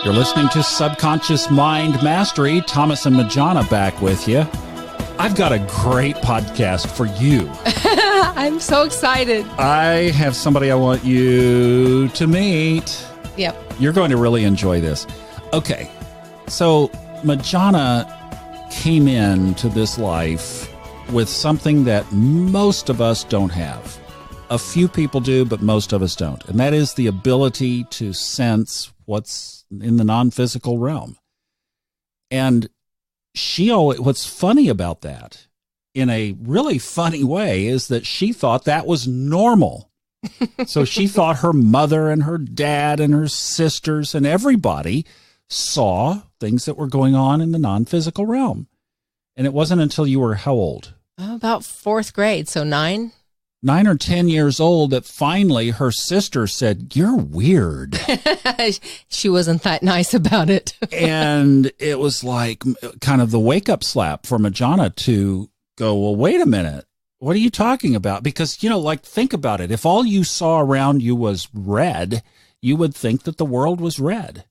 You're listening to Subconscious Mind Mastery. Thomas and Majona back with you. I've got a great podcast for you. I'm so excited. I have somebody I want you to meet. Yep. You're going to really enjoy this. Okay, so Majona came into this life with something that most of us don't have. A few people do, but most of us don't. And that is the ability to sense what's in the non-physical realm. And what's funny about that, in a really funny way, is that she thought that was normal. So she thought her mother and her dad and her sisters and everybody saw things that were going on in the non-physical realm. And it wasn't until you were how old? About fourth grade, so 9. 9 or 10 years old that finally her sister said, "You're weird." She wasn't that nice about it. And it was like kind of the wake-up slap for Majona to go, well, wait a minute. What are you talking about? Because, think about it. If all you saw around you was red, you would think that the world was red.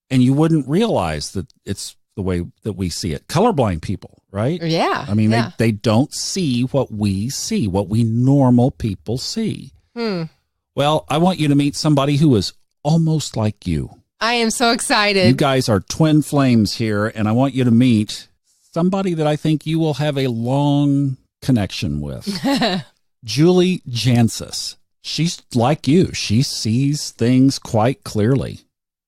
And you wouldn't realize that it's the way that we see it. Colorblind people, right? Yeah. I mean, they don't see what we see, what we normal people see. Well, I want you to meet somebody who is almost like you. I am so excited. You guys are twin flames here, and I want you to meet somebody that I think you will have a long connection with. Julie Jancius. She's like you. She sees things quite clearly.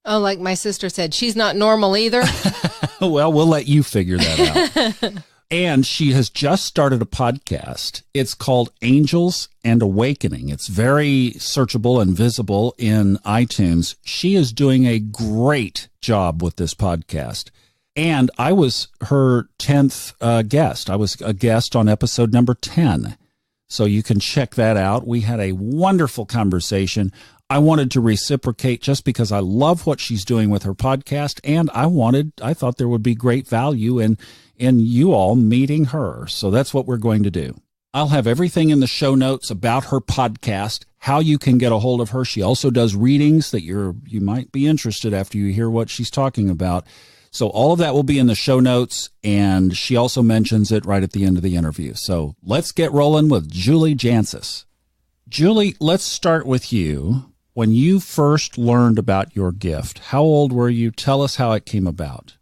Oh, like my sister said, she's not normal either. Well, we'll let you figure that out. And she has just started a podcast. It's called Angels and Awakening. It's very searchable and visible in iTunes. She is doing a great job with this podcast. And I was her 10th guest. I was a guest on episode number 10. So you can check that out. We had a wonderful conversation. I wanted to reciprocate just because I love what she's doing with her podcast, and I thought there would be great value in you all meeting her. So that's what we're going to do. I'll have everything in the show notes about her podcast, how you can get a hold of her. She also does readings that you might be interested after you hear what she's talking about. So all of that will be in the show notes, and she also mentions it right at the end of the interview. So let's get rolling with Julie Jancius. Julie, let's start with you. When you first learned about your gift, how old were you? Tell us how it came about.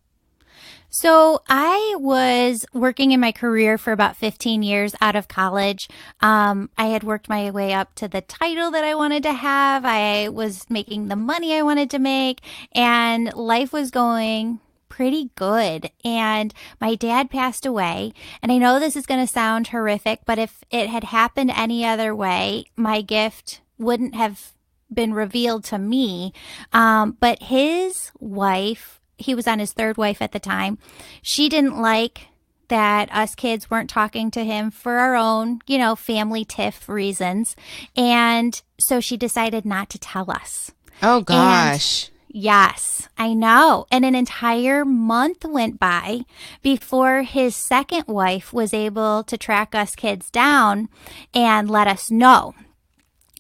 So I was working in my career for about 15 years out of college. I had worked my way up to the title that I wanted to have. I was making the money I wanted to make, and life was going pretty good. And my dad passed away. And I know this is going to sound horrific, but if it had happened any other way, my gift wouldn't have been revealed to me. But his wife, he was on his third wife at the time, she didn't like that us kids weren't talking to him for our own, family tiff reasons. And so she decided not to tell us. Oh, gosh. Yes, I know. And an entire month went by before his second wife was able to track us kids down and let us know.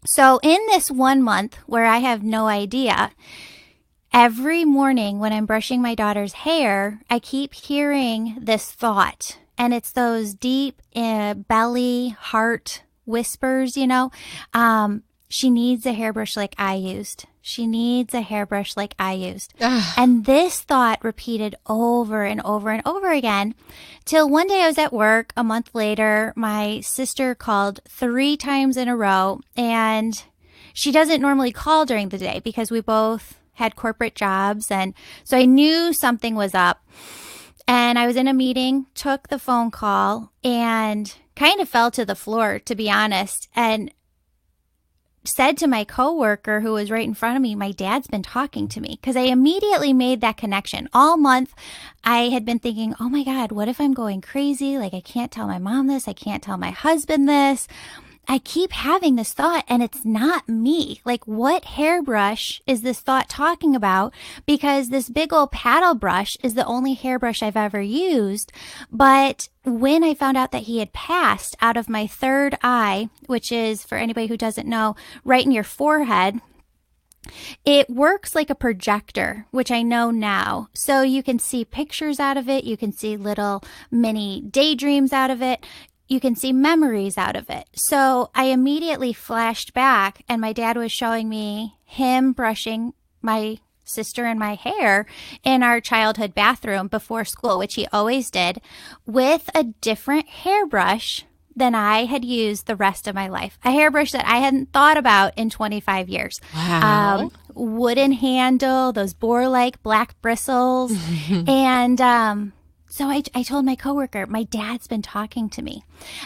So in this 1 month where I have no idea, every morning when I'm brushing my daughter's hair, I keep hearing this thought. And it's those deep belly, heart whispers, she needs a hairbrush like I used. She needs a hairbrush like I used. And this thought repeated over and over and over again till one day I was at work. A month later, my sister called 3 times in a row, and she doesn't normally call during the day because we both had corporate jobs. And so I knew something was up. And I was in a meeting, took the phone call, and kind of fell to the floor, to be honest, and said to my coworker who was right in front of me, my dad's been talking to me, because I immediately made that connection. All month, I had been thinking, oh my God, what if I'm going crazy? Like, I can't tell my mom this. I can't tell my husband this. I keep having this thought, and it's not me. Like, what hairbrush is this thought talking about? Because this big old paddle brush is the only hairbrush I've ever used. But when I found out that he had passed out of my third eye, which is, for anybody who doesn't know, right in your forehead, It works like a projector, which I know now. So you can see pictures out of it. You can see little mini daydreams out of it. You can see memories out of it. So I immediately flashed back, and my dad was showing me him brushing my sister and my hair in our childhood bathroom before school, which he always did, with a different hairbrush than I had used the rest of my life. A hairbrush that I hadn't thought about in 25 years. Wow. Wooden handle, those boar-like black bristles. And so I told my coworker, my dad's been talking to me.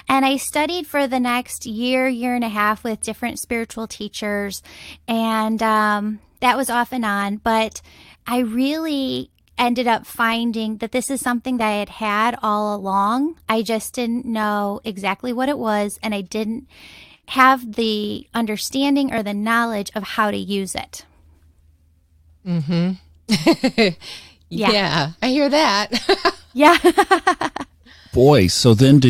And I studied for the next year and a half with different spiritual teachers. And that was off and on. But I really ended up finding that this is something that I had had all along. I just didn't know exactly what it was, and I didn't have the understanding or the knowledge of how to use it. Yeah, I hear that. Yeah. Boy, so then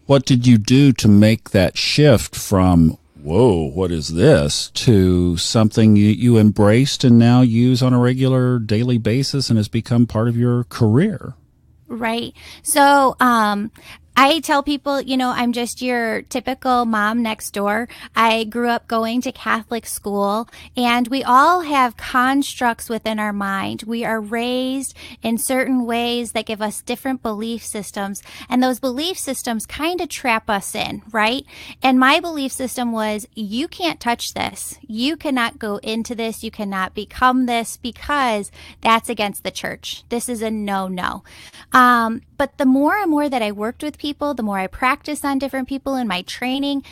what did you do to make that shift from, whoa, what is this, to something you embraced and now use on a regular daily basis and has become part of your career? Right. So, I tell people, I'm just your typical mom next door. I grew up going to Catholic school, and we all have constructs within our mind. We are raised in certain ways that give us different belief systems, and those belief systems kind of trap us in, right? And my belief system was, you can't touch this. You cannot go into this. You cannot become this, because that's against the church. This is a no-no. But the more and more that I worked with people, the more I practiced on different people in my training,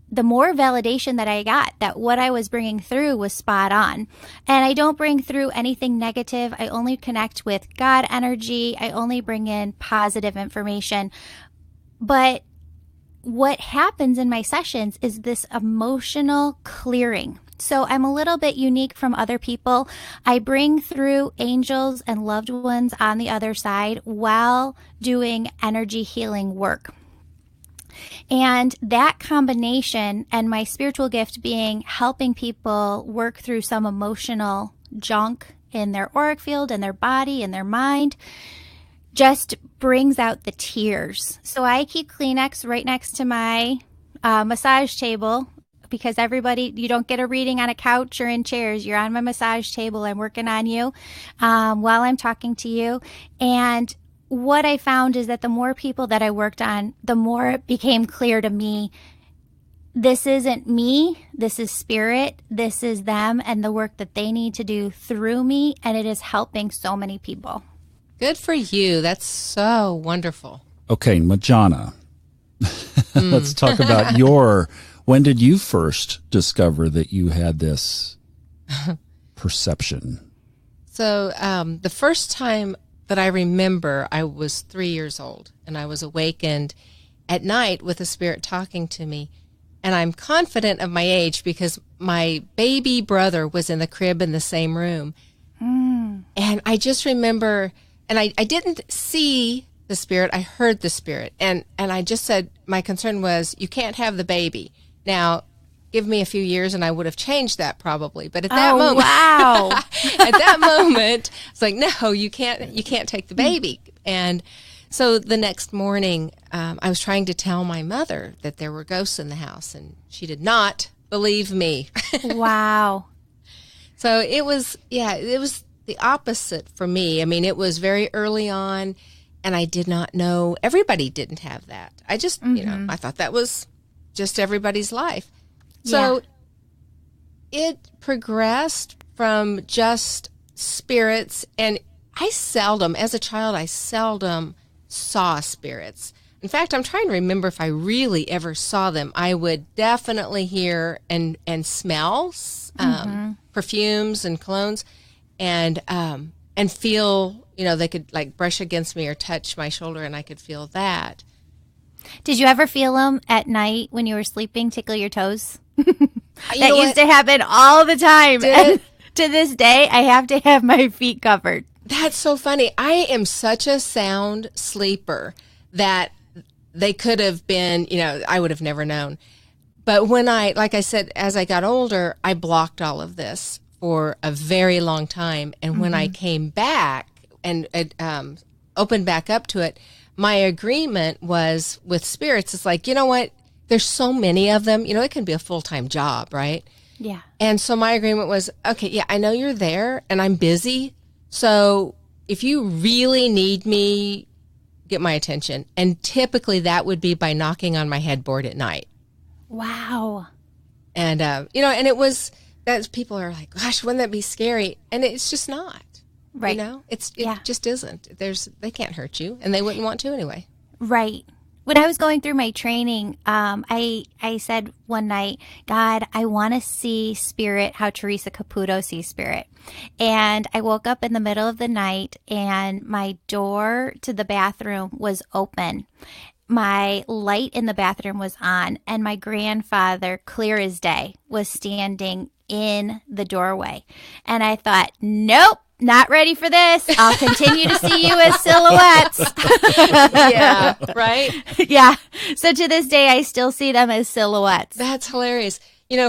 the more validation that I got that what I was bringing through was spot on. And I don't bring through anything negative. I only connect with God energy. I only bring in positive information. But what happens in my sessions is this emotional clearing. So I'm a little bit unique from other people. I bring through angels and loved ones on the other side while doing energy healing work. And that combination, and my spiritual gift being helping people work through some emotional junk in their auric field, in their body, in their mind, just brings out the tears. So I keep Kleenex right next to my massage table, because you don't get a reading on a couch or in chairs. You're on my massage table. I'm working on you while I'm talking to you. And what I found is that the more people that I worked on, the more it became clear to me, this isn't me, this is spirit, this is them and the work that they need to do through me. And it is helping so many people. Good for you. That's so wonderful. Okay, Majona, let's talk about when did you first discover that you had this perception? So the first time that I remember, I was 3 years old, and I was awakened at night with a spirit talking to me. And I'm confident of my age because my baby brother was in the crib in the same room. And I just remember, and I didn't see the spirit, I heard the spirit. And I just said, my concern was, you can't have the baby. Now, give me a few years and I would have changed that probably. But at that moment, wow. at that moment, it's like, no, you can't take the baby. And so the next morning, I was trying to tell my mother that there were ghosts in the house, and she did not believe me. Wow. So it was the opposite for me. I mean, it was very early on, and I did not know. Everybody didn't have that. I just, I thought that was just everybody's life. So it progressed from just spirits, and as a child, I seldom saw spirits. In fact, I'm trying to remember if I really ever saw them. I would definitely hear and smell perfumes and colognes, and feel, they could like brush against me or touch my shoulder, and I could feel that. Did you ever feel them at night when you were sleeping, tickle your toes? That used to happen all the time. And to this day, I have to have my feet covered. That's so funny. I am such a sound sleeper that they could have been, I would have never known. But like I said, as I got older, I blocked all of this for a very long time. And when I came back and opened back up to it, my agreement was with spirits. It's like, you know what? There's so many of them. It can be a full-time job, right? Yeah. And so my agreement was, okay, yeah, I know you're there and I'm busy. So if you really need me, get my attention. And typically that would be by knocking on my headboard at night. Wow. And, and it was that people are like, gosh, wouldn't that be scary? And it's just not. Right. It just isn't. They can't hurt you and they wouldn't want to anyway. Right. When I was going through my training, I said one night, God, I want to see spirit how Teresa Caputo sees spirit. And I woke up in the middle of the night and my door to the bathroom was open. My light in the bathroom was on and my grandfather, clear as day, was standing in the doorway. And I thought, nope. Not ready for this. I'll continue to see you as silhouettes. Yeah, right? Yeah. So to this day, I still see them as silhouettes. That's hilarious.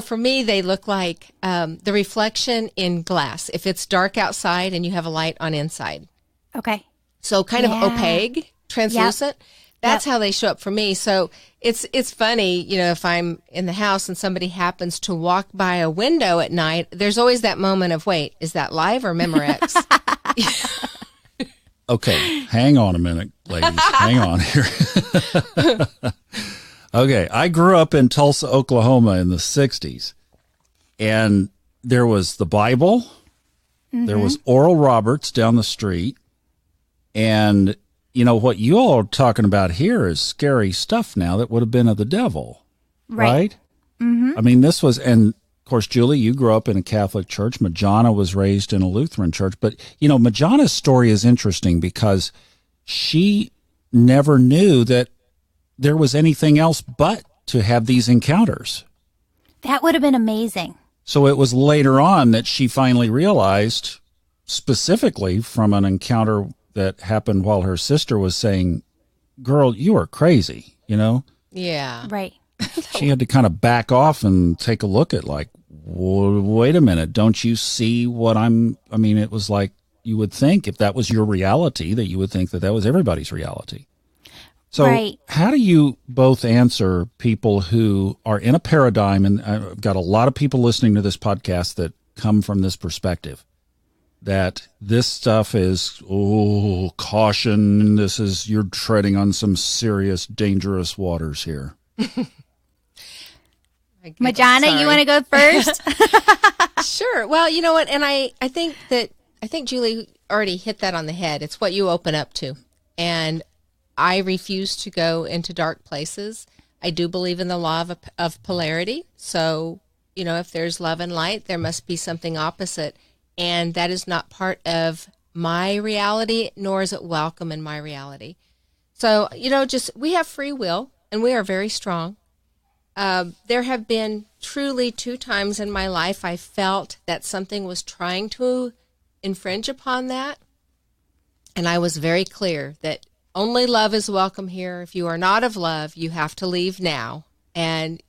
For me, they look like the reflection in glass. If it's dark outside and you have a light on inside. Okay. So kind of opaque, translucent. Yep. That's how they show up for me. So it's funny, if I'm in the house and somebody happens to walk by a window at night, there's always that moment of, wait, is that live or Memorex? Okay, hang on a minute, ladies. Hang on here. Okay, I grew up in Tulsa, Oklahoma in the 60s, and there was the Bible, there was Oral Roberts down the street, and what you all are talking about here is scary stuff now that would have been of the devil, right? Mm-hmm. I mean, this was, and of course, Julie, you grew up in a Catholic church. Majona was raised in a Lutheran church. But, Majona's story is interesting because she never knew that there was anything else but to have these encounters. That would have been amazing. So it was later on that she finally realized, specifically from an encounter that happened while her sister was saying, girl, you are crazy, Yeah. Right. She had to kind of back off and take a look at like, wait a minute, don't you see what it was like you would think if that was your reality, that you would think that was everybody's reality. So How do you both answer people who are in a paradigm, and I've got a lot of people listening to this podcast that come from this perspective, that this stuff is, caution, you're treading on some serious, dangerous waters here. Majona, you want to go first? Sure. Well, you know what? And I think Julie already hit that on the head. It's what you open up to. And I refuse to go into dark places. I do believe in the law of polarity. So, if there's love and light, there must be something opposite. And that is not part of my reality, nor is it welcome in my reality. So, we have free will, and we are very strong. There have been truly 2 times in my life I felt that something was trying to infringe upon that. And I was very clear that only love is welcome here. If you are not of love, you have to leave now. And,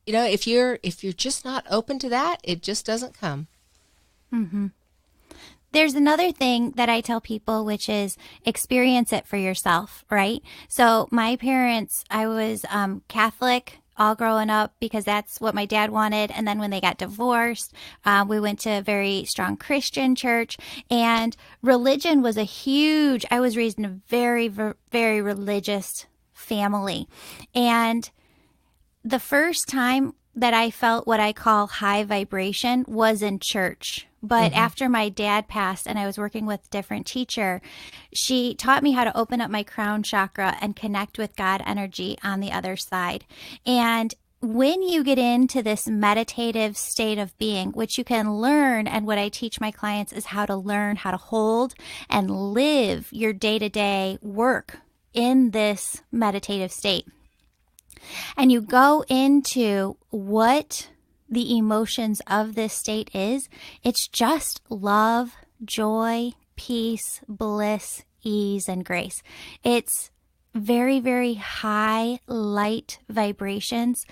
if you're just not open to that, it just doesn't come. Mm-hmm. There's another thing that I tell people, which is experience it for yourself, right? So my parents, I was Catholic all growing up because that's what my dad wanted. And then when they got divorced, we went to a very strong Christian church, and religion was I was raised in a very, very religious family. And the first time that I felt what I call high vibration was in church. But after my dad passed and I was working with a different teacher, she taught me how to open up my crown chakra and connect with God energy on the other side. And when you get into this meditative state of being, which you can learn, and what I teach my clients is how to learn how to hold and live your day-to-day work in this meditative state. And you go into what the emotions of this state is. It's just love, joy, peace, bliss, ease, and grace. It's very, very high light vibrations.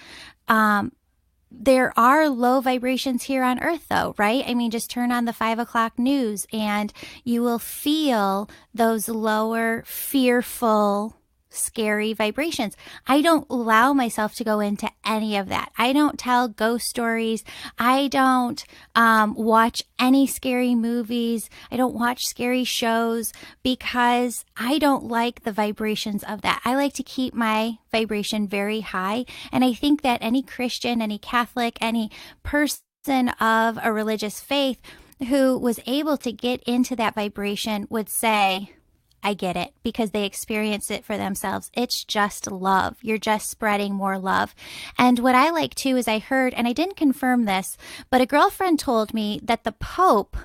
There are low vibrations here on Earth, though, right? I mean, just turn on the 5 o'clock news and you will feel those lower, fearful, scary vibrations. I don't allow myself to go into any of that. I don't tell ghost stories. I don't watch any scary movies. I don't watch scary shows because I don't like the vibrations of that. I like to keep my vibration very high. And I think that any Christian, any Catholic, any person of a religious faith who was able to get into that vibration would say, I get it, because they experience it for themselves. It's just love. You're just spreading more love. And what I like too is I heard, and I didn't confirm this, but a girlfriend told me that the Pope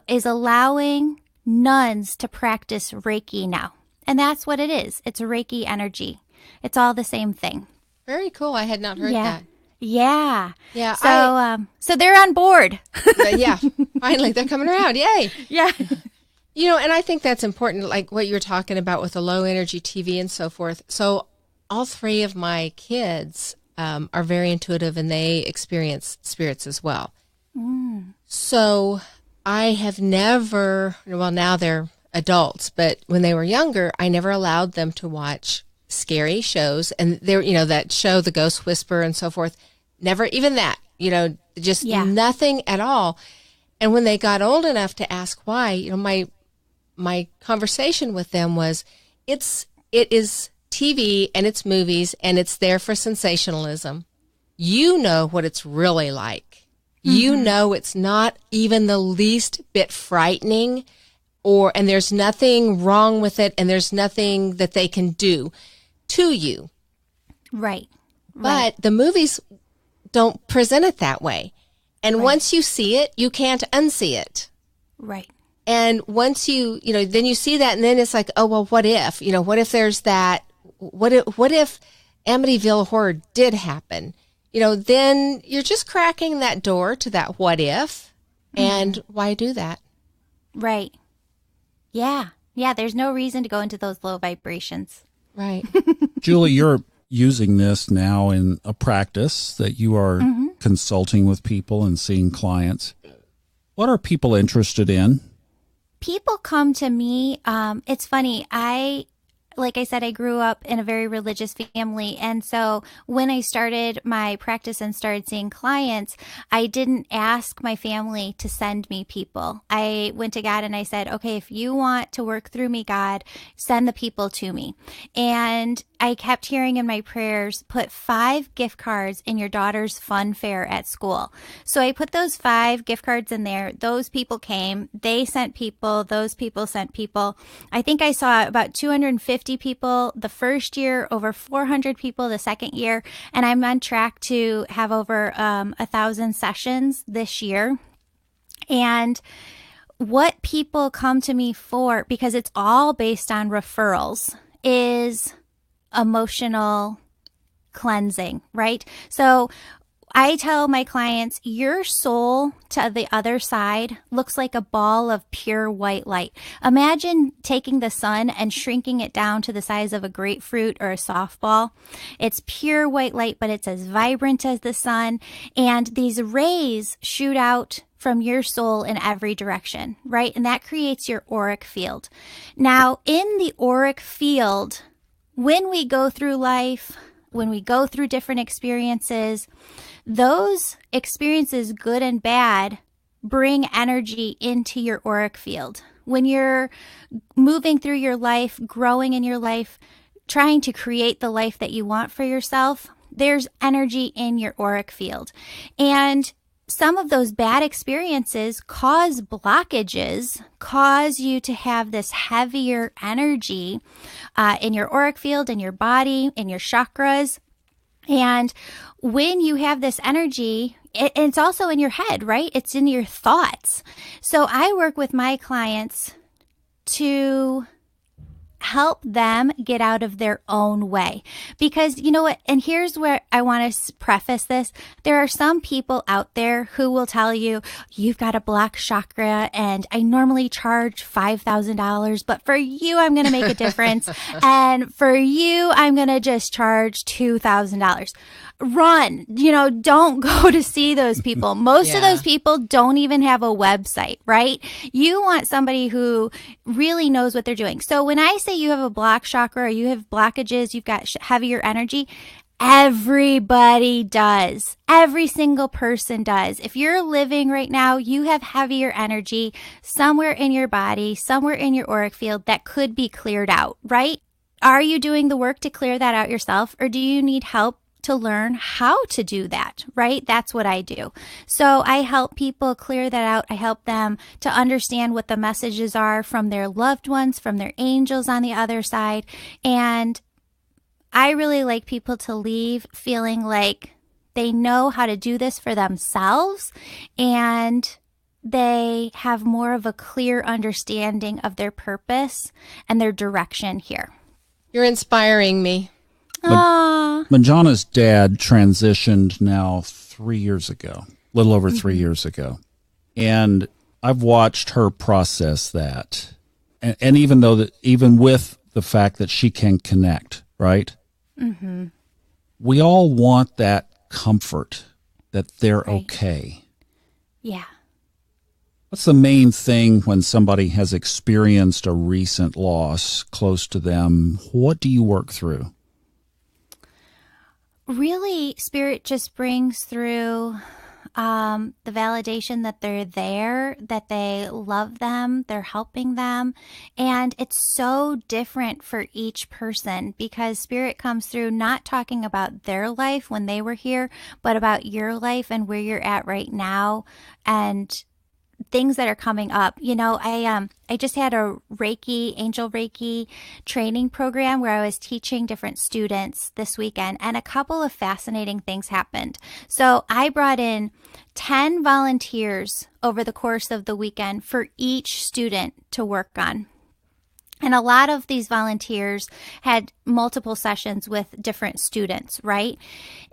is allowing nuns to practice Reiki now. And that's what it is. It's Reiki energy. It's all the same thing. Very cool. I had not heard that. Yeah. Yeah. So they're on board. Yeah. Finally, they're coming around. Yay. Yeah. You know, and I think that's important, like what you're talking about with the low energy TV and so forth. So all 3 of my kids are very intuitive and they experience spirits as well. So I have never, well, now they're adults, but when they were younger, I never allowed them to watch scary shows. And they're, you know, that show, The Ghost Whisperer and so forth, never even that, you know, just nothing at all. And when they got old enough to ask why, you know, my conversation with them was, it is TV and it's movies and it's there for sensationalism. You know what it's really like. You know it's not even the least bit frightening, and there's nothing wrong with it, and there's nothing that they can do to you. Right. But the movies don't present it that way. And once you see it, you can't unsee it. Right. And once you know, then you see that, and then it's like, oh, well, what if? You know, what if there's that? What if Amityville Horror did happen? You know, then you're just cracking that door to that what if, and why do that? Right. Yeah. Yeah, there's no reason to go into those low vibrations. Right. Julie, you're using this now in a practice that you are consulting with people and seeing clients. What are people interested in? People come to me. It's funny. Like I said, I grew up in a very religious family. And so when I started my practice and started seeing clients, I didn't ask my family to send me people. I went to God and I said, okay, if you want to work through me, God, send the people to me. And I kept hearing in my prayers, put 5 gift cards in your daughter's fun fair at school. So I put those 5 gift cards in there. Those people came. They sent people. Those people sent people. I think I saw about 250 people the first year, over 400 people the second year, and I'm on track to have over 1,000 sessions this year. And what people come to me for, because it's all based on referrals, is emotional cleansing, right? So I tell my clients, your soul to the other side looks like a ball of pure white light. Imagine taking the sun and shrinking it down to the size of a grapefruit or a softball. It's pure white light, but it's as vibrant as the sun. And these rays shoot out from your soul in every direction, right? And that creates your auric field. Now, in the auric field, when we go through life, when we go through different experiences, those experiences, good and bad, bring energy into your auric field. When you're moving through your life, growing in your life, trying to create the life that you want for yourself, there's energy in your auric field. And some of those bad experiences cause blockages, cause you to have this heavier energy in your auric field, in your body, in your chakras. And when you have this energy, it's also in your head, right? It's in your thoughts. So I work with my clients to help them get out of their own way. Because you know what? And here's where I want to preface this. There are some people out there who will tell you, you've got a block chakra and I normally charge $5,000, but for you, I'm going to make a difference. And for you, I'm going to just charge $2,000. Run, don't go to see those people. Most of those people don't even have a website, right? You want somebody who really knows what they're doing. So when I say you have a block chakra or you have blockages, you've got heavier energy, everybody does. Every single person does. If you're living right now, you have heavier energy somewhere in your body, somewhere in your auric field that could be cleared out, right? Are you doing the work to clear that out yourself, or do you need help to learn how to do that, right? That's what I do. So I help people clear that out. I help them to understand what the messages are from their loved ones, from their angels on the other side. And I really like people to leave feeling like they know how to do this for themselves and they have more of a clear understanding of their purpose and their direction here. You're inspiring me. Majona's dad transitioned now 3 years ago, a little over 3 years ago. And I've watched her process that. And even with the fact that she can connect, right? Mm-hmm. We all want that comfort that they're okay. Yeah. What's the main thing when somebody has experienced a recent loss close to them? What do you work through? Really, Spirit just brings through the validation that they're there, that they love them, they're helping them. And it's so different for each person because Spirit comes through not talking about their life when they were here, but about your life and where you're at right now and things that are coming up. I just had a angel Reiki training program where I was teaching different students this weekend, and a couple of fascinating things happened. So I brought in 10 volunteers over the course of the weekend for each student to work on. And a lot of these volunteers had multiple sessions with different students, right?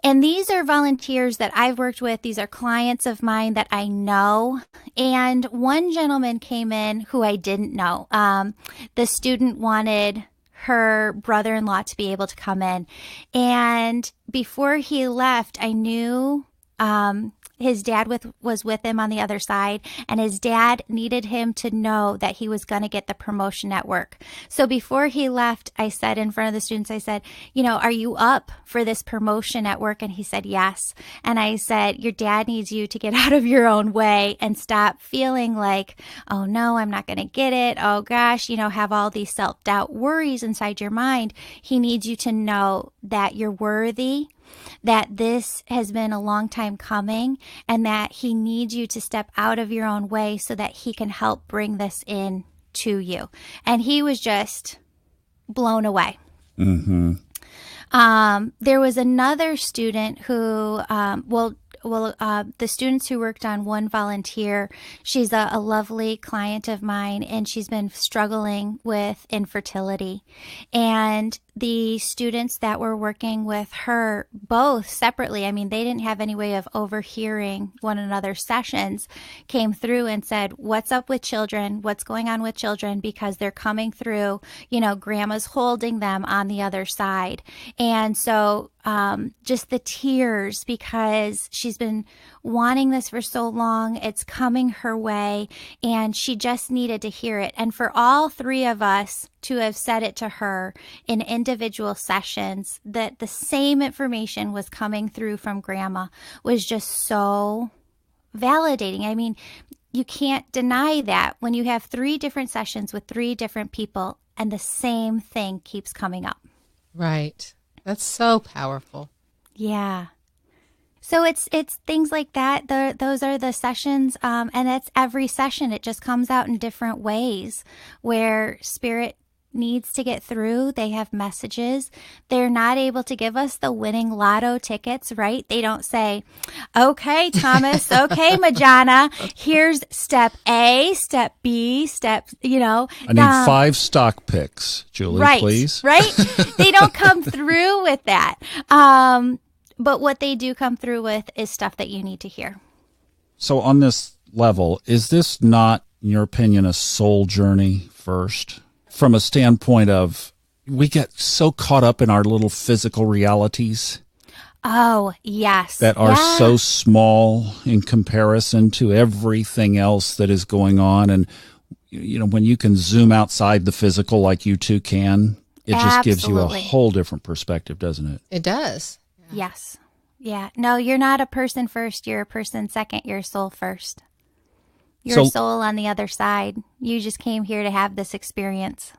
And these are volunteers that I've worked with. These are clients of mine that I know. And one gentleman came in who I didn't know. The student wanted her brother-in-law to be able to come in. And before he left, I knew his dad was with him on the other side, and his dad needed him to know that he was going to get the promotion at work. So before he left, I said in front of the students, I said, are you up for this promotion at work? And he said, yes. And I said, your dad needs you to get out of your own way and stop feeling like, oh no, I'm not going to get it. Oh gosh, have all these self-doubt worries inside your mind. He needs you to know that you're worthy, that this has been a long time coming, and that he needs you to step out of your own way so that he can help bring this in to you. And he was just blown away. Mm-hmm. There was another student who, the students who worked on one volunteer, she's a lovely client of mine, and she's been struggling with infertility. And the students that were working with her, both separately, they didn't have any way of overhearing one another's sessions, came through and said, what's up with children? What's going on with children? Because they're coming through, grandma's holding them on the other side. And so just the tears, because she's been wanting this for so long. It's coming her way, and she just needed to hear it. And for all three of us to have said it to her in individual sessions, that the same information was coming through from grandma, was just so validating. You can't deny that when you have 3 different sessions with 3 different people and the same thing keeps coming up. Right. That's so powerful. Yeah. So it's things like that. Those are the sessions, and it's every session. It just comes out in different ways where Spirit needs to get through. They have messages. They're not able to give us the winning lotto tickets, right? They don't say, okay, Thomas, okay, Majona, here's step A, step B, step, I need 5 stock picks, Julie, right, please. Right? They don't come through with that. But what they do come through with is stuff that you need to hear. So on this level, is this not, in your opinion, a soul journey first? From a standpoint of, we get so caught up in our little physical realities. Oh, yes. That are so small in comparison to everything else that is going on. And, when you can zoom outside the physical like you two can, it just gives you a whole different perspective, doesn't it? It does. Yes. Yeah. No, you're not a person first. You're a person second. You're a soul first. You're a soul on the other side. You just came here to have this experience.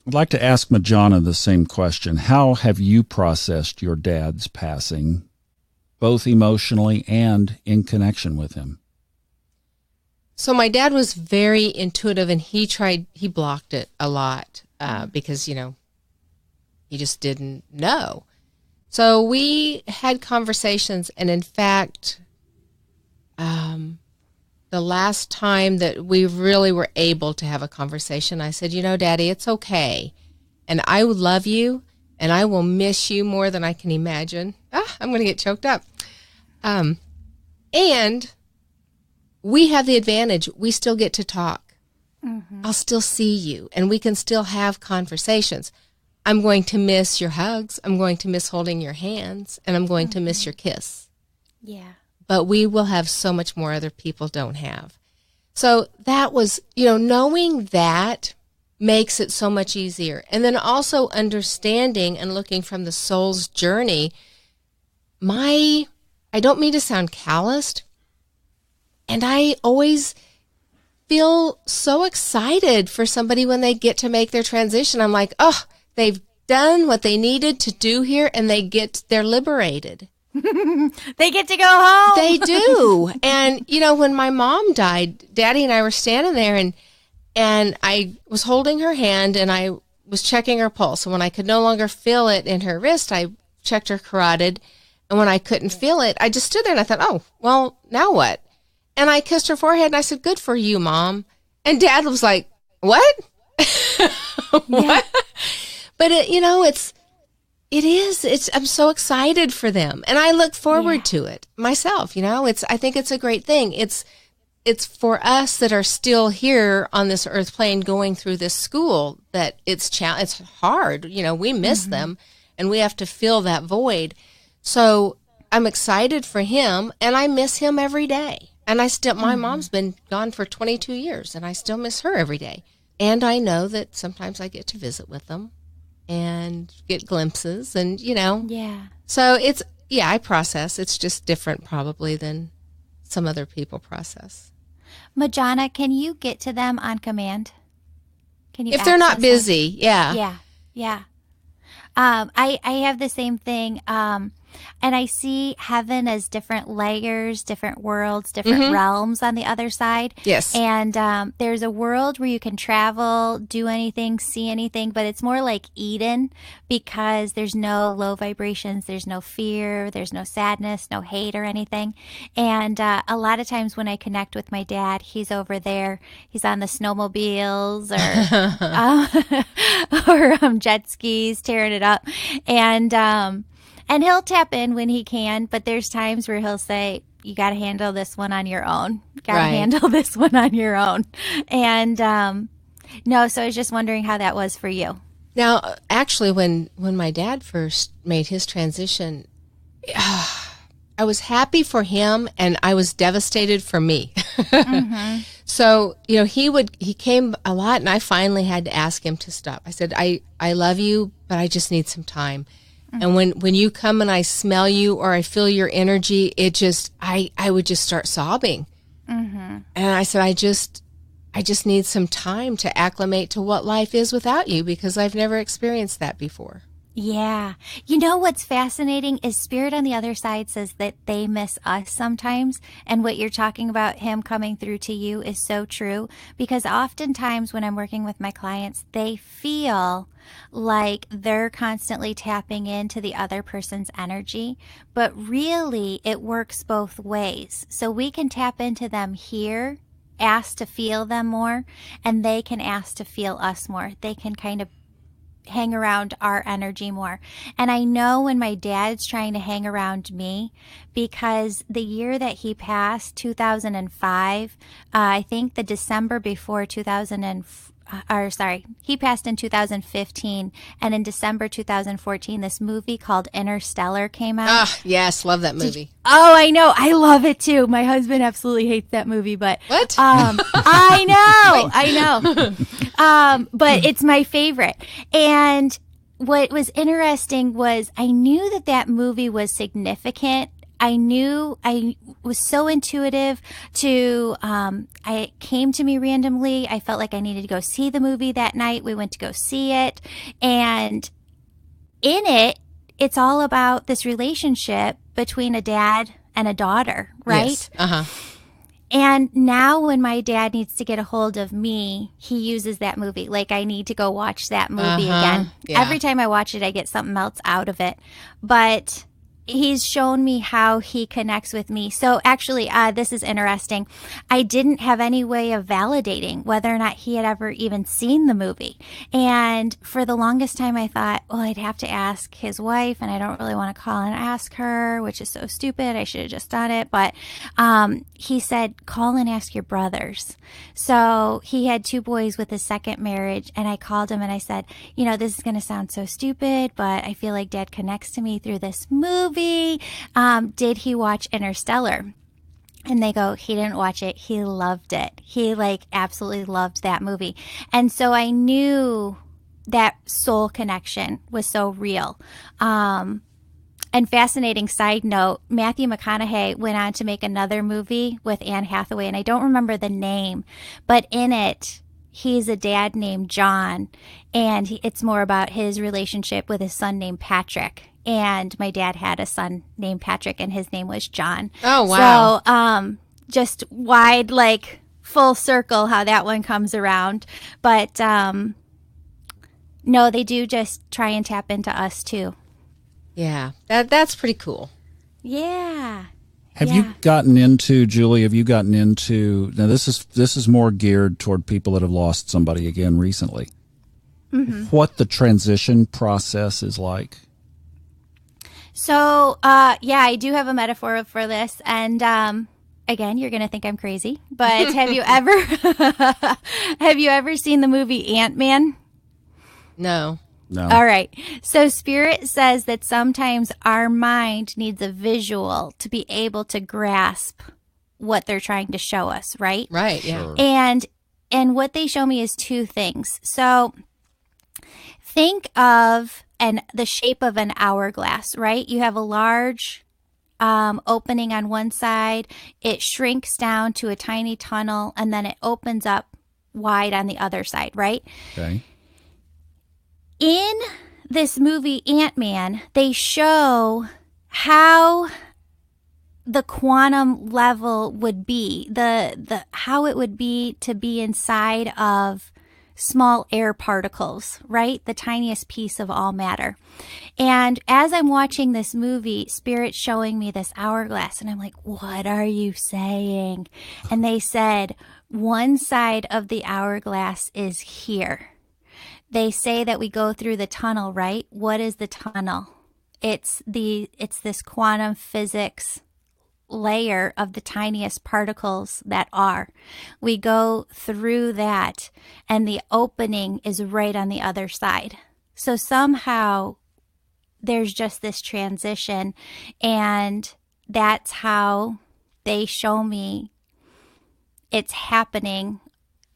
I'd like to ask Majona the same question. How have you processed your dad's passing, both emotionally and in connection with him? So my dad was very intuitive, and he blocked it a lot because, he just didn't know. So we had conversations, and in fact, the last time that we really were able to have a conversation, I said, Daddy, it's okay. And I will love you, and I will miss you more than I can imagine. I'm going to get choked up. And we have the advantage. We still get to talk. Mm-hmm. I'll still see you, and we can still have conversations. I'm going to miss your hugs. I'm going to miss holding your hands, and I'm going to miss your kiss. Yeah. But we will have so much more other people don't have. So that was, knowing that makes it so much easier. And then also understanding and looking from the soul's journey, I don't mean to sound calloused, and I always feel so excited for somebody when they get to make their transition. I'm like, oh, they've done what they needed to do here, and they're liberated. They get to go home. They do. And, when my mom died, Daddy and I were standing there, and I was holding her hand, and I was checking her pulse. And when I could no longer feel it in her wrist, I checked her carotid. And when I couldn't feel it, I just stood there, and I thought, oh, well, now what? And I kissed her forehead, and I said, good for you, Mom. And Dad was like, what? What? Yeah. But, I'm so excited for them, and I look forward to it myself. I think it's a great thing. It's for us that are still here on this earth plane going through this school that it's hard. We miss them, and we have to fill that void. So I'm excited for him, and I miss him every day. And my mom's been gone for 22 years, and I still miss her every day. And I know that sometimes I get to visit with them and get glimpses, and Yeah. So I process. It's just different probably than some other people process. Majona, can you get to them on command? Can you? If they're not busy, yeah. Yeah. I have the same thing. And I see heaven as different layers, different worlds, different realms on the other side. Yes. And there's a world where you can travel, do anything, see anything, but it's more like Eden because there's no low vibrations, there's no fear, there's no sadness, no hate or anything. And a lot of times when I connect with my dad, he's over there. He's on the snowmobiles or jet skis, tearing it up. And he'll tap in when he can, but there's times where he'll say, you got to handle this one on your own. Got to handle this one on your own. And no, so I was just wondering how that was for you. Now, actually, when my dad first made his transition, I was happy for him, and I was devastated for me. So, he came a lot, and I finally had to ask him to stop. I said, I love you, but I just need some time. And when you come and I smell you or I feel your energy, it just, I would just start sobbing. And I said, I just need some time to acclimate to what life is without you because I've never experienced that before. Yeah. You know what's fascinating is Spirit on the other side says that they miss us sometimes. And what you're talking about, him coming through to you, is so true. Because oftentimes when I'm working with my clients, they feel like they're constantly tapping into the other person's energy. But really, it works both ways. So we can tap into them here, ask to feel them more, and they can ask to feel us more. They can kind of hang around our energy more. And I know when my dad's trying to hang around me, because the year that he passed, 2005, I think the December before he passed in 2015, and in December 2014, this movie called Interstellar came out. Ah, yes, love that movie. I know. I love it too. My husband absolutely hates that movie, but what? I know. But it's my favorite. And what was interesting was I knew that movie was significant. I knew I was so intuitive it came to me randomly. I felt like I needed to go see the movie that night. We went to go see it. And in it, it's all about this relationship between a dad and a daughter, right? Yes. Uh-huh. And now when my dad needs to get a hold of me, he uses that movie. Like, I need to go watch that movie again. Yeah. Every time I watch it, I get something else out of it. But he's shown me how he connects with me. So actually, this is interesting. I didn't have any way of validating whether or not he had ever even seen the movie. And for the longest time, I thought, well, I'd have to ask his wife, and I don't really want to call and ask her, which is so stupid. I should have just done it. But he said, call and ask your brothers. So he had 2 boys with his second marriage, and I called him and I said, this is going to sound so stupid, but I feel like Dad connects to me through this movie. Did he watch Interstellar? And they go, he didn't watch it. He loved it. He absolutely loved that movie. And so I knew that soul connection was so real. And fascinating side note, Matthew McConaughey went on to make another movie with Anne Hathaway, and I don't remember the name, but in it, he's a dad named John, and it's more about his relationship with his son named Patrick. And my dad had a son named Patrick, and his name was John. Oh, wow. So just wide, full circle how that one comes around. But no, they do just try and tap into us too. Yeah, that's pretty cool. Yeah. Have you gotten into, Julie, now this is more geared toward people that have lost somebody again recently. Mm-hmm. What the transition process is like? So, I do have a metaphor for this. And again, you're going to think I'm crazy. But have you ever seen the movie Ant-Man? No. All right. So Spirit says that sometimes our mind needs a visual to be able to grasp what they're trying to show us, right? Right, yeah. Sure. And what they show me is 2 things. So think of the shape of an hourglass, right? You have a large opening on one side. It shrinks down to a tiny tunnel, and then it opens up wide on the other side, right? Okay. In this movie, Ant-Man, they show how the quantum level would be, the how it would be to be inside of small air particles, right? The tiniest piece of all matter. And as I'm watching this movie, Spirit's showing me this hourglass, and I'm like, what are you saying? And they said, one side of the hourglass is here. They say that we go through the tunnel, right? What is the tunnel? It's this quantum physics layer of the tiniest particles that are. We go through that, and the opening is right on the other side. So somehow there's just this transition, and that's how they show me it's happening.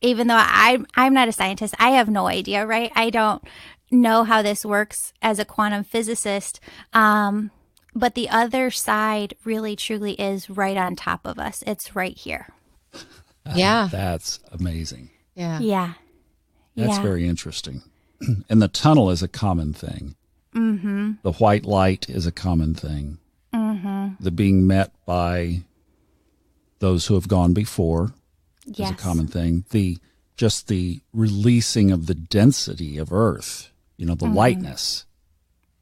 Even though I'm not a scientist, I have no idea, right? I don't know how this works as a quantum physicist. But the other side really truly is right on top of us. It's right here. Yeah. That's amazing. Yeah. Yeah. That's very interesting. And the tunnel is a common thing. Mm-hmm. The white light is a common thing. Mm-hmm. The being met by those who have gone before is a common thing. Just the releasing of the density of Earth, the lightness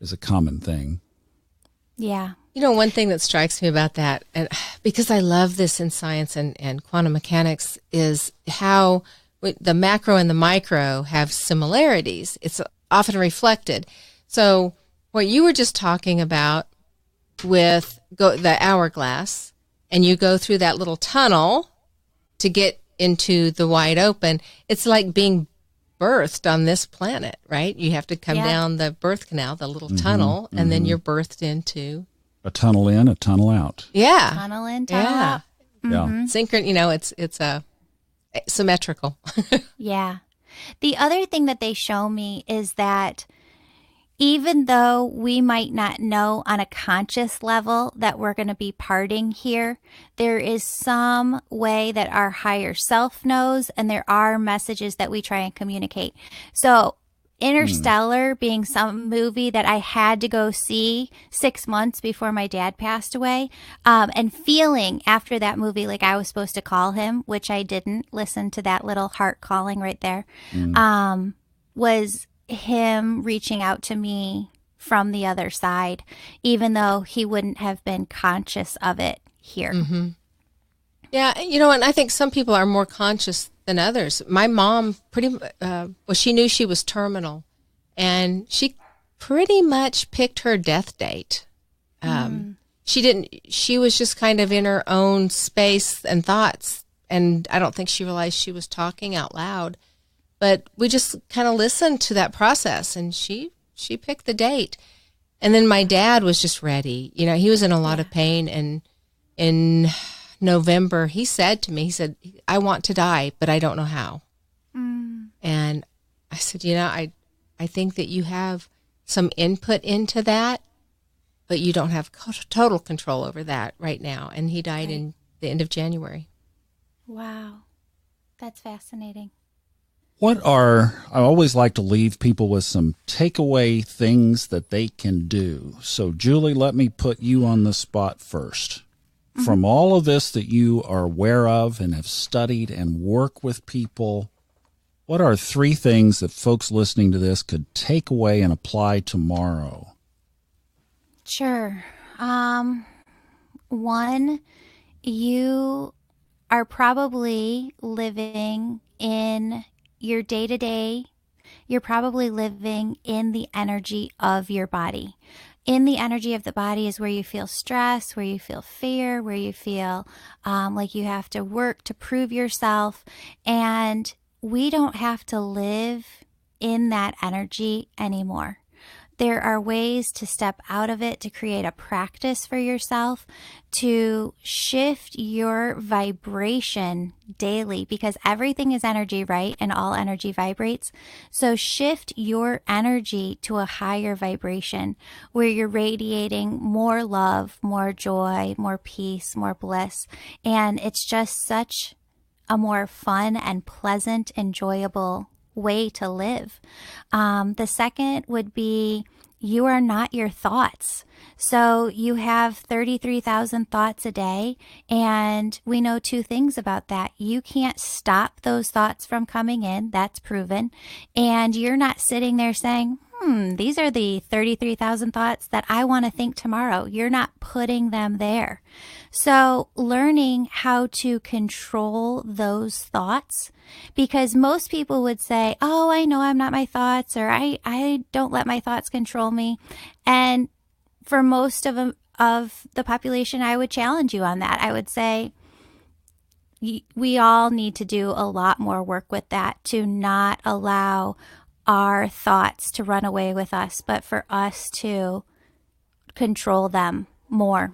is a common thing. Yeah. One thing that strikes me about that, and because I love this in science and quantum mechanics, is how the macro and the micro have similarities. It's often reflected. So what you were just talking about with the hourglass, and you go through that little tunnel to get into the wide open, it's like being birthed on this planet, right? You have to come down the birth canal, the little tunnel, and then you're birthed into a tunnel in, a tunnel out. Yeah. Tunnel in, tunnel out. Yeah. It's a symmetrical. Yeah. The other thing that they show me is that even though we might not know on a conscious level that we're going to be parting here, there is some way that our higher self knows, and there are messages that we try and communicate. So Interstellar being some movie that I had to go see 6 months before my dad passed away, and feeling after that movie like I was supposed to call him, which I didn't. Listen to that little heart calling right there, was him reaching out to me from the other side, even though he wouldn't have been conscious of it here. Mm-hmm. Yeah, and I think some people are more conscious than others. My mom she knew she was terminal, and she pretty much picked her death date. She was just kind of in her own space and thoughts, and I don't think she realized she was talking out loud. But we just kind of listened to that process, and she picked the date. And then my dad was just ready. He was in a lot of pain, and in November, he said to me, I want to die, but I don't know how. And I said, I think that you have some input into that, but you don't have total control over that right now. And he died in the end of January. Wow. That's fascinating. I always like to leave people with some takeaway things that they can do. So, Julie, let me put you on the spot first. From all of this that you are aware of and have studied and work with people, what are 3 things that folks listening to this could take away and apply tomorrow? Sure. One, you are probably living in your day-to-day, you're probably living in the energy of your body. In the energy of the body is where you feel stress, where you feel fear, where you feel like you have to work to prove yourself. And we don't have to live in that energy anymore. There are ways to step out of it, to create a practice for yourself, to shift your vibration daily, because everything is energy, right? And all energy vibrates. So shift your energy to a higher vibration where you're radiating more love, more joy, more peace, more bliss. And it's just such a more fun and pleasant, enjoyable way to live. The second would be, you are not your thoughts. So you have 33,000 thoughts a day, and we know 2 things about that. You can't stop those thoughts from coming in. That's proven. And you're not sitting there saying, these are the 33,000 thoughts that I want to think tomorrow. You're not putting them there. So learning how to control those thoughts, because most people would say, oh, I know I'm not my thoughts, or I don't let my thoughts control me. And for most of the population, I would challenge you on that. I would say we all need to do a lot more work with that, to not allow our thoughts to run away with us, but for us to control them more.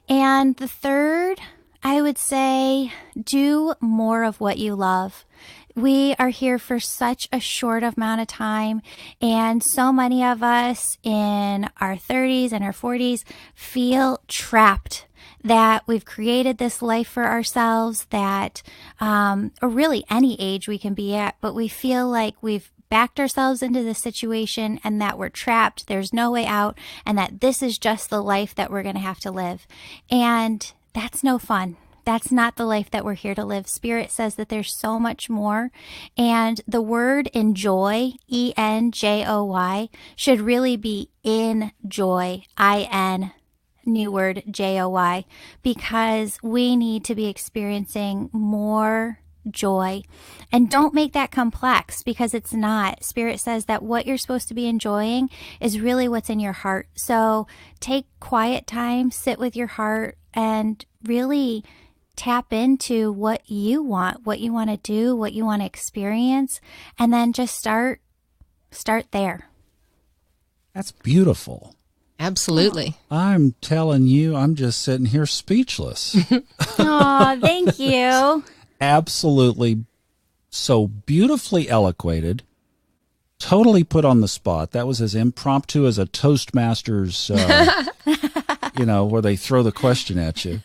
And the third, I would say, do more of what you love. We are here for such a short amount of time, and so many of us in our 30s and our 40s feel trapped that we've created this life for ourselves, that, or really any age we can be at, but we feel like we've backed ourselves into the situation and that we're trapped, there's no way out, and that this is just the life that we're going to have to live. And that's no fun. That's not the life that we're here to live. Spirit says that there's so much more. And the word enjoy, E-N-J-O-Y, should really be enjoy, I-N, new word, J-O-Y, because we need to be experiencing more joy. And don't make that complex, because it's not. Spirit says that what you're supposed to be enjoying is really what's in your heart. So take quiet time, sit with your heart, and really tap into what you want to do, what you want to experience, and then just start there. That's beautiful. Absolutely. I'm telling you, I'm just sitting here speechless. Oh, thank you. Absolutely so beautifully eloquated, totally put on the spot. That was as impromptu as a Toastmasters, where they throw the question at you.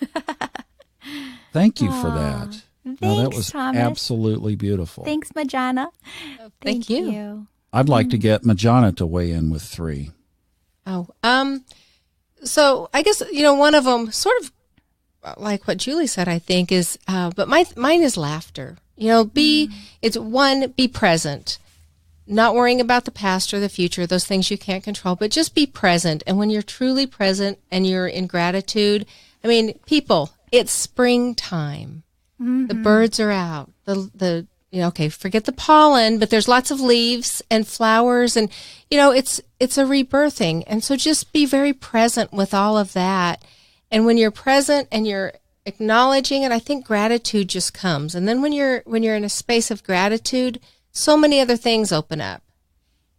Thank you for that. Thanks, that was Thomas. Absolutely beautiful. Thanks, Majona. Thank you. I'd like to get Majona to weigh in with 3. Oh, so I guess, one of them sort of like what Julie said, I think is, but mine is laughter. Be present, not worrying about the past or the future, those things you can't control, but just be present. And when you're truly present and you're in gratitude, people, it's springtime. Mm-hmm. The birds are out. Forget the pollen, but there's lots of leaves and flowers, and it's a rebirthing. And so just be very present with all of that. And when you're present and you're acknowledging it, I think gratitude just comes. And then when you're in a space of gratitude, so many other things open up.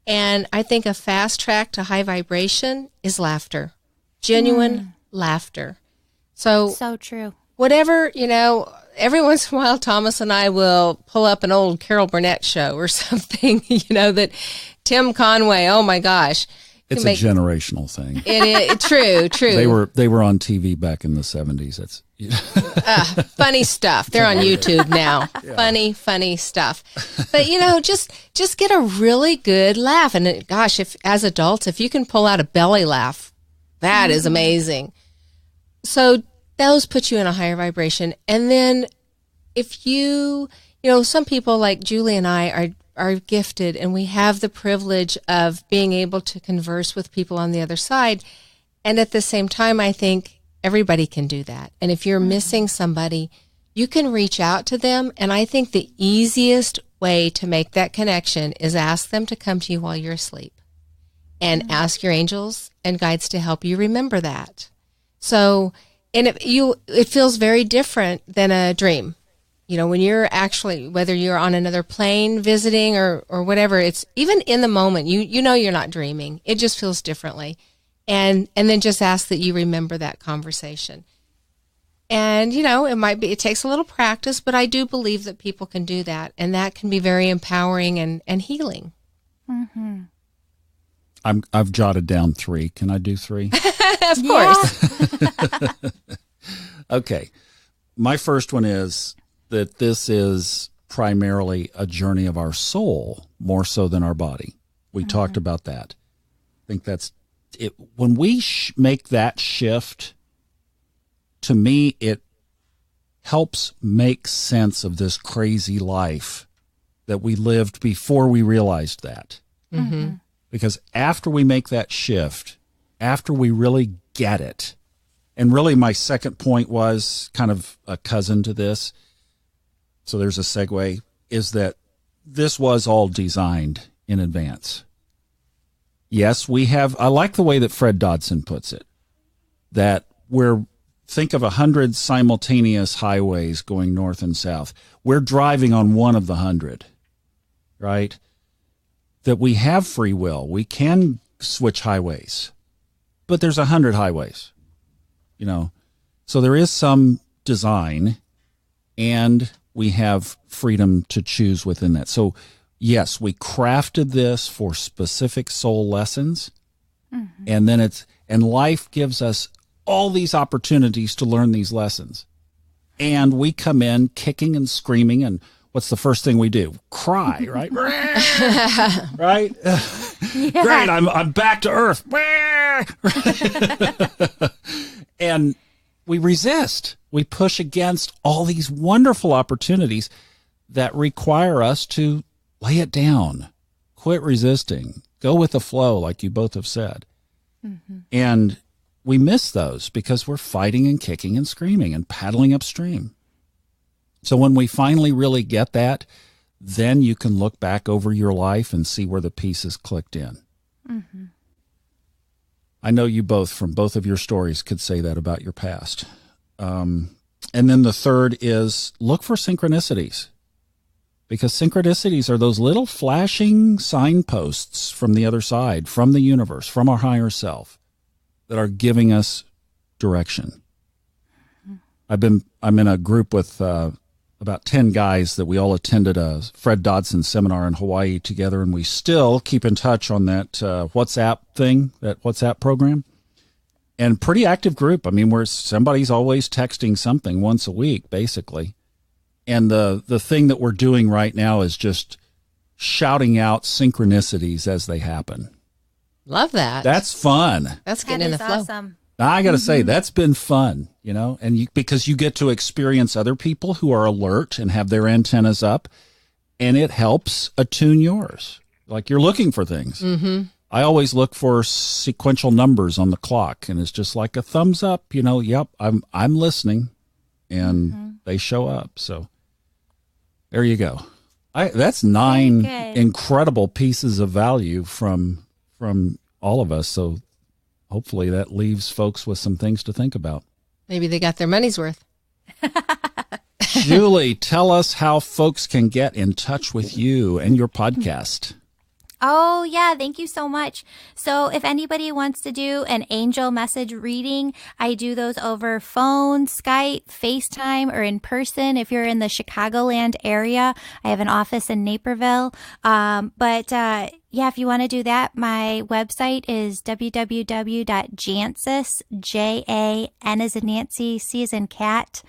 And I think a fast track to high vibration is laughter. Genuine laughter. So true. Whatever, every once in a while, Thomas and I will pull up an old Carol Burnett show or something, that Tim Conway, oh my gosh. It's a generational thing. True. They were on TV back in the 70s. It's funny stuff. They're on YouTube now. Yeah. Funny stuff. But just get a really good laugh. And gosh, if as adults, if you can pull out a belly laugh, that is amazing. So those put you in a higher vibration. And then if you some people like Julie and I are gifted, and we have the privilege of being able to converse with people on the other side. And at the same time, I think everybody can do that. And if you're missing somebody, you can reach out to them. And I think the easiest way to make that connection is ask them to come to you while you're asleep, and ask your angels and guides to help you remember that. So, and it feels very different than a dream. When you're actually, whether you're on another plane visiting or whatever, it's even in the moment, you're not dreaming. It just feels differently. And then just ask that you remember that conversation. And, it takes a little practice, but I do believe that people can do that. And that can be very empowering and healing. Mm-hmm. I've jotted down 3. Can I do 3? Of course. Okay. My first one is that this is primarily a journey of our soul more so than our body. We talked about that. I think that's it. When we make that shift, to me, it helps make sense of this crazy life that we lived before we realized that. Mm-hmm. Because after we make that shift, after we really get it, and really my second point was kind of a cousin to this, so there's a segue, is that this was all designed in advance. Yes, I like the way that Fred Dodson puts it, that think of 100 simultaneous highways going north and south. We're driving on one of the 100, right? That we have free will. We can switch highways, but there's 100 highways, So there is some design, and we have freedom to choose within that. So yes, we crafted this for specific soul lessons, and then life gives us all these opportunities to learn these lessons. And we come in kicking and screaming and what's the first thing we do? Cry, right? Right? Yeah. Great, I'm back to earth. And we resist. We push against all these wonderful opportunities that require us to lay it down, quit resisting, go with the flow, like you both have said. Mm-hmm. And we miss those because we're fighting and kicking and screaming and paddling upstream. So when we finally really get that, then you can look back over your life and see where the pieces clicked in. Mm-hmm. I know you both, from both of your stories, could say that about your past. And then the third is look for synchronicities, because synchronicities are those little flashing signposts from the other side, from the universe, from our higher self, that are giving us direction. I'm in a group with about 10 guys that we all attended a Fred Dodson seminar in Hawaii together, and we still keep in touch on that WhatsApp thing, that WhatsApp program. And pretty active group. I mean, where somebody's always texting something once a week, basically. And the thing that we're doing right now is just shouting out synchronicities as they happen. Love that. That's fun. That's getting in the flow. Awesome. Now, I got to say, that's been fun, you know, and because you get to experience other people who are alert and have their antennas up, and it helps attune yours. Like you're looking for things. Mm-hmm. I always look for sequential numbers on the clock, and it's just like a thumbs up, you know, yep, I'm listening, and they show up. So there you go. That's 9 incredible pieces of value from all of us. So hopefully that leaves folks with some things to think about. Maybe they got their money's worth. Julie, tell us how folks can get in touch with you and your podcast. Oh, yeah. Thank you so much. So if anybody wants to do an angel message reading, I do those over phone, Skype, FaceTime, or in person. If you're in the Chicagoland area, I have an office in Naperville. Yeah, if you want to do that, my website is www.Jancius, Jan as in Nancy, C as in cat,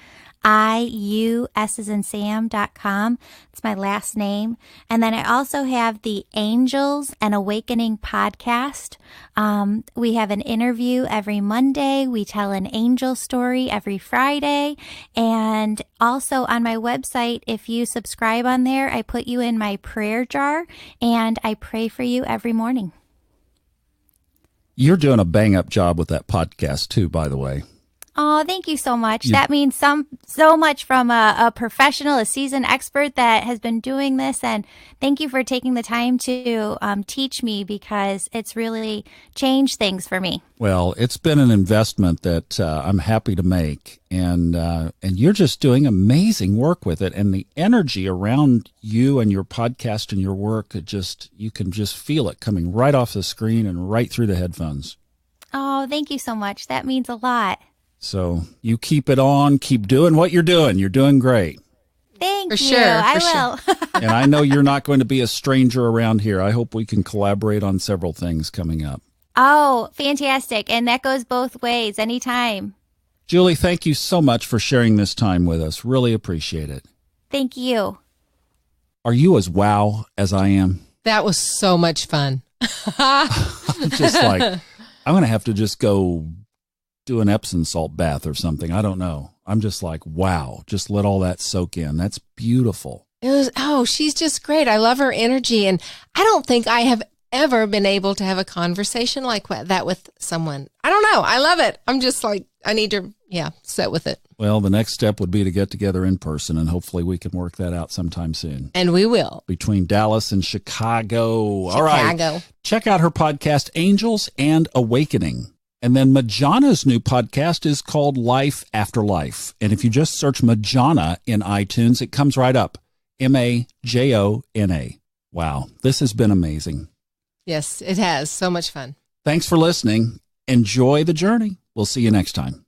IUS as in Sam.com. It's my last name. And then I also have the Angels and Awakening podcast. We have an interview every Monday. We tell an angel story every Friday. And also on my website, if you subscribe on there, I put you in my prayer jar and I pray for you every morning. You're doing a bang up job with that podcast too, by the way. Oh, thank you so much. That means so much from a professional, a seasoned expert that has been doing this. And thank you for taking the time to teach me, because it's really changed things for me. Well, it's been an investment that I'm happy to make. And you're just doing amazing work with it. And the energy around you and your podcast and your work, you can just feel it coming right off the screen and right through the headphones. Oh, thank you so much. That means a lot. So you keep it on, keep doing what you're doing. You're doing great. Thank you. Sure, I will. Sure. And I know you're not going to be a stranger around here. I hope we can collaborate on several things coming up. Oh, fantastic. And that goes both ways anytime. Julie, thank you so much for sharing this time with us. Really appreciate it. Thank you. Are you as wow as I am? That was so much fun. I'm just like, I'm going to have to just go do an Epsom salt bath or something. I don't know. I'm just like, wow, just let all that soak in. That's beautiful. She's just great. I love her energy. And I don't think I have ever been able to have a conversation like that with someone. I don't know. I love it. I'm just like, I need to, sit with it. Well, the next step would be to get together in person, and hopefully we can work that out sometime soon. And we will. Between Dallas and Chicago. All right. Check out her podcast, Angels and Awakening. And then Majona's new podcast is called Life After Life. And if you just search Majona in iTunes, it comes right up. Majona. Wow. This has been amazing. Yes, it has. So much fun. Thanks for listening. Enjoy the journey. We'll see you next time.